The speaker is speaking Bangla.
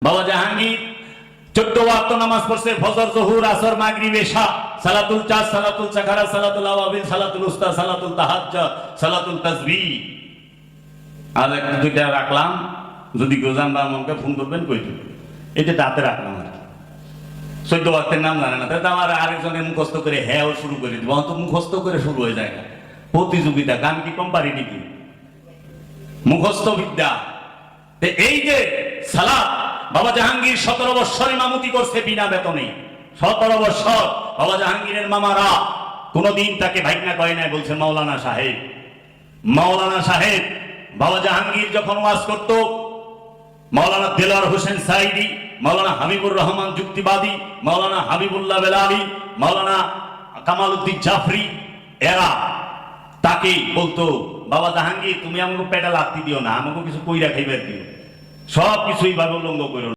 বাবা জাহাঙ্গীর 14 ওয়াক্ত নামাজ পড়ছে, ফজর, জোহর, আসর, মাগরিব, এশা, সালাতুল চাঁদ, সালাতুল সাখারা, সালাতুল আওয়াবিল, সালাতুল উস্তা, সালাতুল তাহাজ্জুদ, সালাতুল তাসবিহ। আর একটা দুইটা রাখলাম, যদি গোজান বা মনকে ফোন করবেন কই দিবেন, এটা দাঁতে রাখলাম আর কি। 14 ওয়াক্তের নাম জানে না, তাহলে আমার আরেকজনের মুখস্থ করে হ্যাঁ শুরু করে দিব। অত মুখস্থ করে শুরু হয়ে যায় না প্রতিযোগিতা, গান কি কম পারি নাকি? মুখস্থ বিদ্যা। এই যে সালাত, বাবা জাহাঙ্গীর 17 বৎসর ইমামতি করছে বিনা বেতনে। 17 বৎসর বাবা জাহাঙ্গীরের মামারা কোনদিন তাকে ভাইকনা কয় নাই, বলছে মাওলানা সাহেব। মাওলানা সাহেব বাবা জাহাঙ্গীর যখন ওয়াজ করত, মাওলানা দেলোয়ার হোসেন সাইদি, মাওলানা হাবিবুর রহমান যুক্তিবাদী, মাওলানা হাবিবুল্লাহ বেলালি, মাওলানা কামাল উদ্দিন জাফরি, এরা তাকে বলতো, বাবা জাহাঙ্গীর তুমি আমাকে পেটা লাগতে দিও না, আমাকে কিছু কইরা খাইবার দিও, সব কিছু এইভাবে উল্লঙ্ঘ করো।